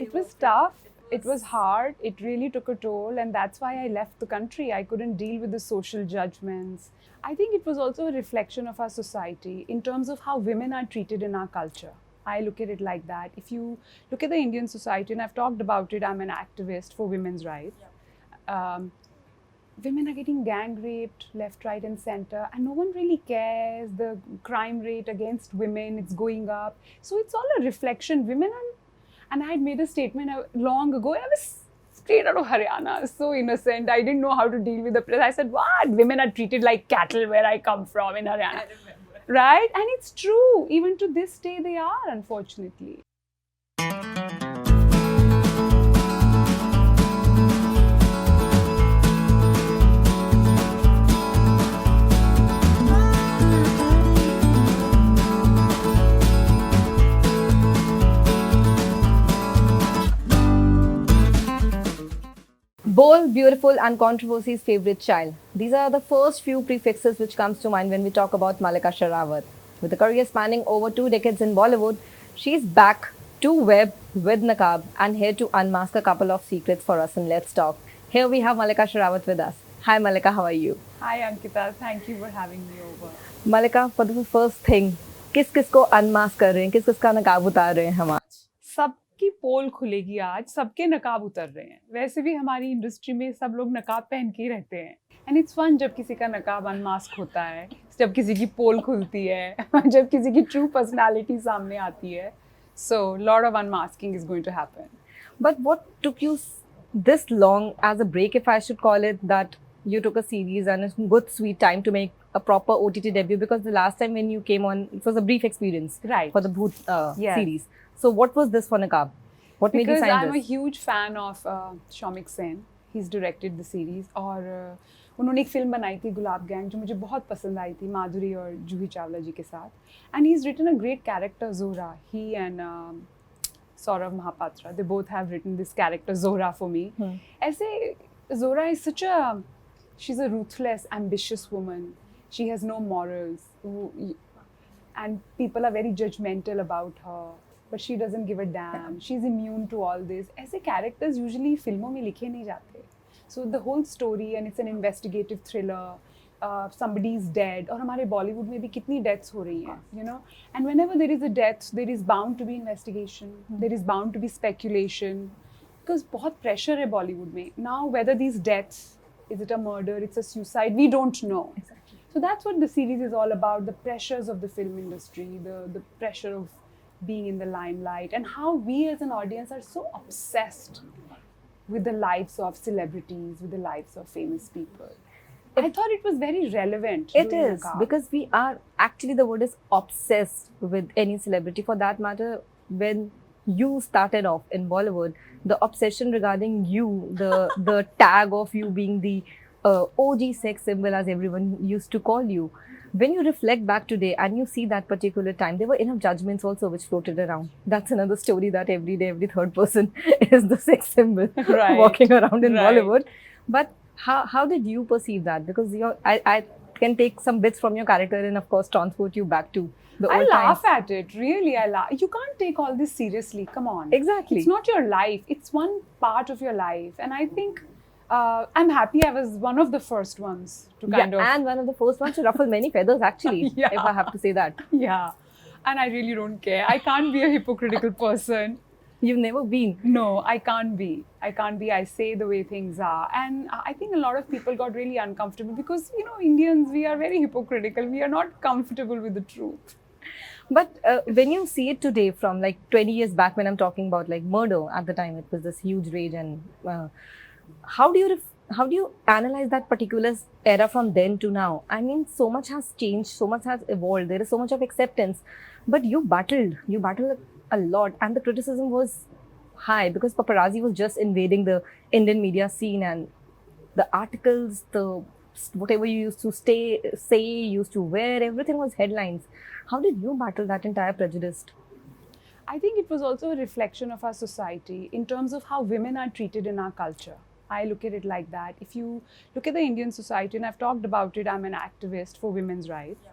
It was tough. It was hard. It really took a toll, and that's why I left the country. I couldn't deal with the social judgments. I think it was also a reflection of our society in terms of how women are treated in our culture. I look at it like that. If you look at the Indian society, and I've talked about it, I'm an activist for women's rights. Um, Women are getting gang raped left, right, and center, and no one really cares. The crime rate against women, it's going up. So it's all a reflection. Women are, and I had made a statement long ago. I was straight out of Haryana, so innocent. I didn't know how to deal with the press. I said, "What? Women are treated like cattle where I come from in Haryana." I remember. Right? And it's true. Even to this day, they are, unfortunately. Bold, beautiful, and controversy's favorite child. These are the first few prefixes which comes to mind when we talk about Malika Sherawat. With a career spanning over 2 decades in Bollywood, she's back to web with Naqab and here to unmask a couple of secrets for us in Let's Talk. Here we have Malika Sherawat with us. Hi Malika, how are you? Hi, Ankita. Thank you for having me over. Malika, for the first thing, किस किस को unmask कर रहे हैं, किस किस का नकाब उतार रहे हैं हम आज? सबकी पोल खुलेगी आज, सबके नकाब उतर रहे हैं. वैसे भी हमारी इंडस्ट्री में सब लोग नकाब पहन के ही रहते हैं. एंड इट्स फन जब किसी का नकाब अनमास्क होता है, जब किसी की पोल खुलती है, जब किसी की ट्रू पर्सनालिटी सामने आती है. So, lot of unmasking is going to happen. But what took you this long as a break, if I should call it, that you took a series and a good sweet time to make a proper OTT debut? Because the last time when you came on, it was a brief experience Right. for the Bhoot Yes. series. So what was this for Naqab? What made you Because sign I'm a this? huge fan of Shomik Sen. He's directed the series और उन्होंने एक film बनाई थी गुलाब gang जो मुझे बहुत पसंद आई थी माधुरी और जूही चावला जी के साथ. And he is written a great character Zora. He and Saurav Mahapatra, they both have written this character Zora for me. ऐसे Zora is such a, she's a ruthless, ambitious woman. She has no morals, and people are very judgmental about her. But she doesn't give a damn. She's immune to all this. ऐसे characters usually फिल्मों में लिखे नहीं जाते. So the whole story, and it's an investigative thriller. Somebody is dead. और हमारे बॉलीवुड में भी कितनी deaths हो रही हैं, you know. And whenever there is a death, there is bound to be investigation. There is bound to be speculation. Because बहुत pressure है बॉलीवुड में. Now whether these deaths, is it a murder, it's a suicide, we don't know. Exactly. So that's what the series is all about, the pressures of the film industry, the pressure of being in the limelight, and how we as an audience are so obsessed with the lives of celebrities, with the lives of famous people. I thought it was very relevant. It doing is Naqab. because we are actually, the word is obsessed with any celebrity. For that matter, when you started off in Bollywood, the obsession regarding you, the tag of you being the OG sex symbol, as everyone used to call you. When you reflect back today and you see that particular time, there were enough judgments also which floated around. That's another story, that every day, every third person is the sex symbol Right. walking around in Right. Bollywood. But how did you perceive that? Because I can take some bits from your character and of course transport you back to the I old laugh times. at it. Really, I laugh. You can't take all this seriously. Come on. Exactly. It's not your life. It's one part of your life. And I think I'm happy I was one of the first ones to kind of... And one of the first ones to ruffle many feathers, actually, Yeah. if I have to say that. Yeah. And I really don't care. I can't be a hypocritical person. You've never been. No, I can't be. I can't be. I say the way things are. And I think a lot of people got really uncomfortable because, you know, Indians, we are very hypocritical. We are not comfortable with the truth. But when you see it today, from like 20 years back, when I'm talking about like murder, at the time it was this huge rage, and how do you analyze that particular era from then to now? I mean, so much has changed, so much has evolved. There is so much of acceptance, but you battled a lot, and the criticism was high because paparazzi was just invading the Indian media scene, and the articles, the whatever you used to say, used to wear, everything was headlines. How did you battle that entire prejudice? I think it was also a reflection of our society in terms of how women are treated in our culture. I look at it like that. If you look at the Indian society, and I've talked about it, I'm an activist for women's rights.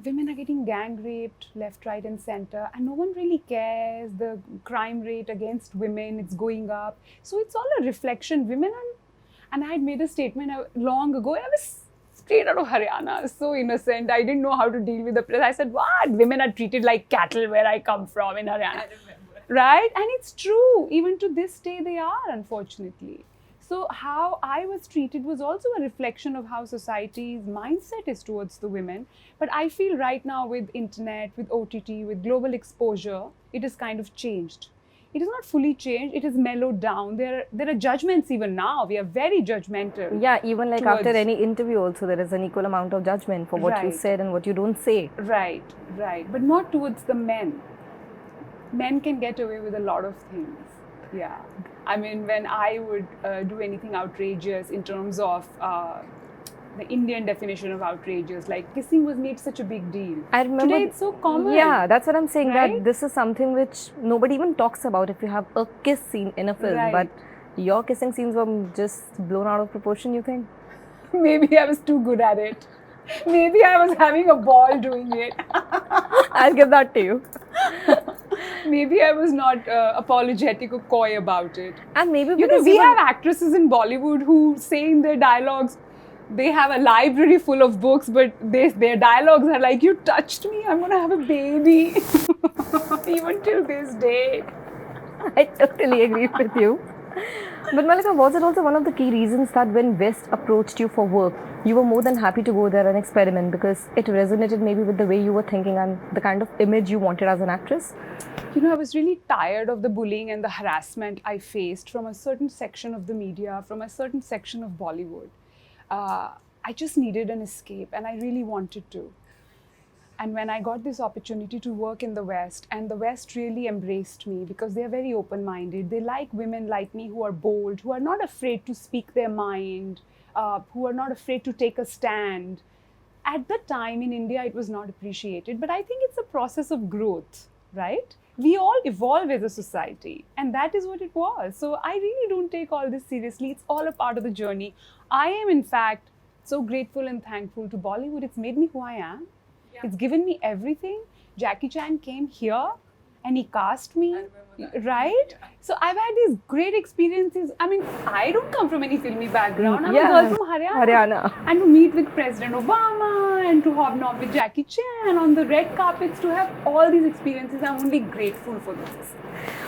women are getting gang raped left, right, and center, and no one really cares. The crime rate against women, it's going up. So it's all a reflection. Women are, and I had made a statement long ago. I was straight out of Haryana, so innocent. I didn't know how to deal with the press. I said, "What? Women are treated like cattle where I come from in Haryana." Right? And it's true. Even to this day, they are, unfortunately. So how I was treated was also a reflection of how society's mindset is towards the women. But I feel right now with internet, with OTT, with global exposure, it has kind of changed. It is not fully changed. It is mellowed down. There are judgments even now. We are very judgmental. Yeah, even like after Towards- any interview also there is an equal amount of judgment for what you Right. said and what you don't say. Right, right. But not towards the men. Men can get away with a lot of things. Yeah. I mean, when I would do anything outrageous in terms of the Indian definition of outrageous, like kissing was made such a big deal. I remember Today it's so common. Yeah, that's what I'm saying, Right? that this is something which nobody even talks about if you have a kiss scene in a film. Right. But your kissing scenes were just blown out of proportion, you think? Maybe I was too good at it. Maybe I was having a ball doing it. I'll give that to you. Maybe I was not apologetic or coy about it. And maybe You know, because we you have actresses in Bollywood who say in their dialogues, they have a library full of books, but their dialogues are like, "You touched me, I'm gonna have a baby." Even till this day. I totally agree with you. But Malika, was it also one of the key reasons that when West approached you for work, you were more than happy to go there and experiment because it resonated maybe with the way you were thinking and the kind of image you wanted as an actress? You know, I was really tired of the bullying and the harassment I faced from a certain section of the media, from a certain section of Bollywood. I just needed an escape, and I really wanted to. And when I got this opportunity to work in the West, and the West really embraced me because they are very open-minded. They like women like me who are bold, who are not afraid to speak their mind, who are not afraid to take a stand. At the time in India, it was not appreciated, but I think it's a process of growth, right? We all evolve as a society, and that is what it was. So I really don't take all this seriously. It's all a part of the journey. I am, in fact, so grateful and thankful to Bollywood. It's made me who I am. It's given me everything. Jackie Chan came here and he cast me, right? So I've had these great experiences. I mean, I don't come from any filmy background. I'm a girl from Haryana. And to meet with President Obama and to hobnob with Jackie Chan on the red carpets, to have all these experiences, I'm only grateful for this.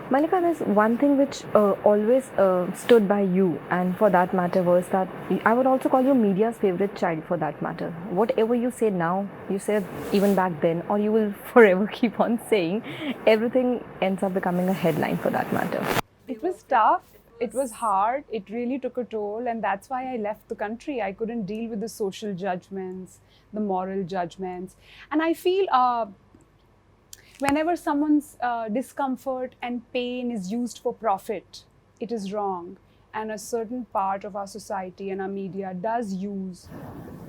Malika, there's one thing which always stood by you, and for that matter was that I would also call you media's favorite child for that matter. Whatever you say now, you said even back then, or you will forever keep on saying, everything ends up becoming a headline for that matter. It was tough. It was hard. It really took a toll, and that's why I left the country. I couldn't deal with the social judgments, the moral judgments, and I feel whenever someone's discomfort and pain is used for profit, it is wrong. And a certain part of our society and our media does use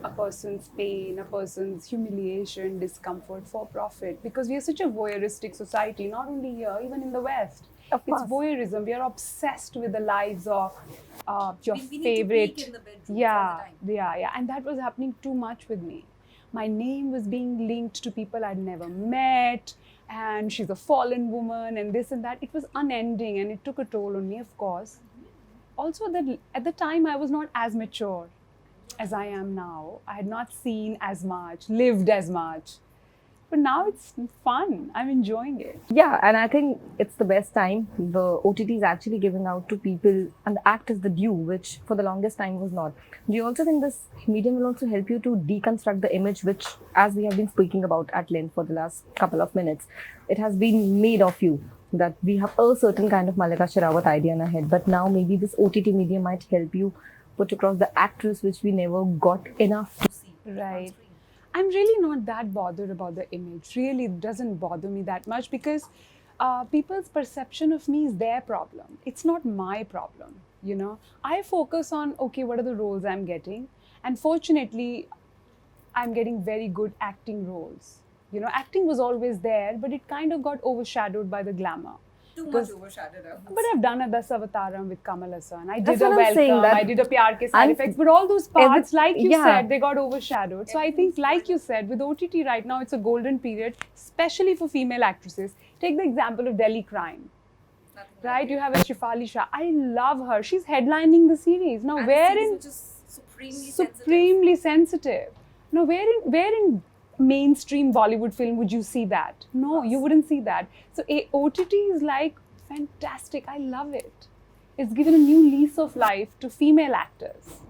a person's pain, a person's humiliation, discomfort for profit, because we are such a voyeuristic society, not only here, even in the West. Of It's course. voyeurism. We are obsessed with the lives of your We need to favorite. peek in the bedroom yeah, all the time. yeah. And that was happening too much with me. My name was being linked to people I'd never met, and she's a fallen woman, and this and that. It was unending, and it took a toll on me, of course. Also, that at the time, I was not as mature as I am now. I had not seen as much, lived as much. But now it's fun. I'm enjoying it. Yeah, and I think it's the best time. The OTT is actually giving out to people, and the act is the due, which for the longest time was not. Do you also think this medium will also help you to deconstruct the image, which, as we have been speaking about at length for the last couple of minutes, it has been made of you? That we have a certain kind of Malika Sherawat idea in our head, but now maybe this OTT medium might help you put across the actress which we never got enough to see. Right. I'm really not that bothered about the image. Really, it doesn't bother me that much because people's perception of me is their problem. It's not my problem, you know. I focus on, okay, what are the roles I'm getting? And fortunately, I'm getting very good acting roles. You know, acting was always there, but it kind of got overshadowed by the glamour. too Because- much overshadowed. I would But say. I've done a Dasavataram with Kamal Hassan. I That's did a what I'm saying, welcome. that- I did a Pyar Ke Side And Effects. But all those parts, like you yeah. said, they got overshadowed. So I think, like you said, with OTT right now, it's a golden period, especially for female actresses. Take the example of Delhi Crime. Right? You have a Shifali Shah. I love her. She's headlining the series. Now, where in which is supremely supremely sensitive. Now, where in mainstream Bollywood film would you see that? No, you wouldn't see that. So OTT is like fantastic. I love it. It's given a new lease of life to female actors.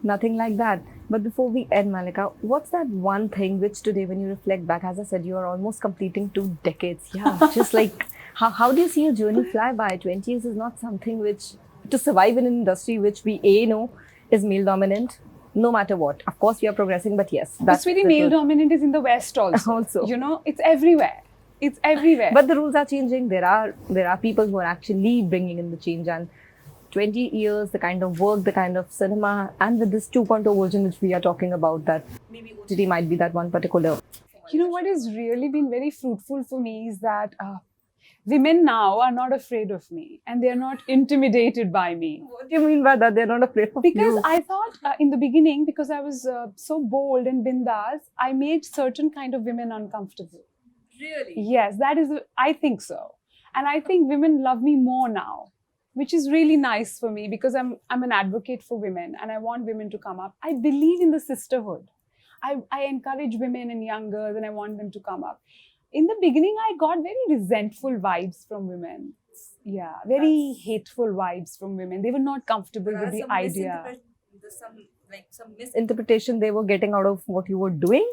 Nothing like that. But before we end, Malika, what's that one thing which today, when you reflect back, as I said, you are almost completing 2 decades. Yeah, just like, how do you see your journey fly by? 20 years is not something which, to survive in an industry which we know is male dominant, no matter what. Of course, we are progressing, but yes. But sweetie, male dominant is in the West also. Also. You know, it's everywhere. It's everywhere. But the rules are changing. There are people who are actually bringing in the change, and 20 years, the kind of work, the kind of cinema, and with this 2.0 version which we are talking about, that maybe OTT might be that one particular. You know what has really been very fruitful for me is that women now are not afraid of me and they're not intimidated by me. What do you mean by that? They're not afraid of Because you. I thought in the beginning, because I was so bold and bindas, I made certain kind of women uncomfortable. Really? Yes, I think so. And I think women love me more now, which is really nice for me because I'm an advocate for women and I want women to come up. I believe in the sisterhood. I encourage women and young girls and I want them to come up. In the beginning, I got very resentful vibes from women. Yeah, very hateful vibes from women. They were not comfortable with the idea. Some misinterpretation they were getting out of what you were doing.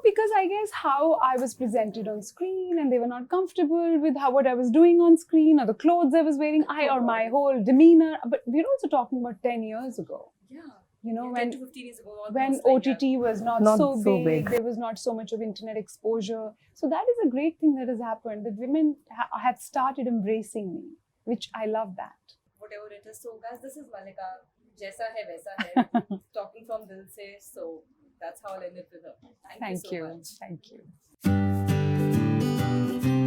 Because I guess how I was presented on screen and they were not comfortable with what I was doing on screen or the clothes I was wearing, or my whole demeanor. But we're also talking about 10 years ago. Yeah. You know, 10 to 15 years ago. when OTT was not so big, there was not so much of internet exposure. So that is a great thing that has happened, that women have started embracing me, which I love that. Whatever it is. So guys, this is Malika. Jaisa hai waisa hai. Talking from Dil se. So that's how I'll end it with her. Thank you so much. Thank you.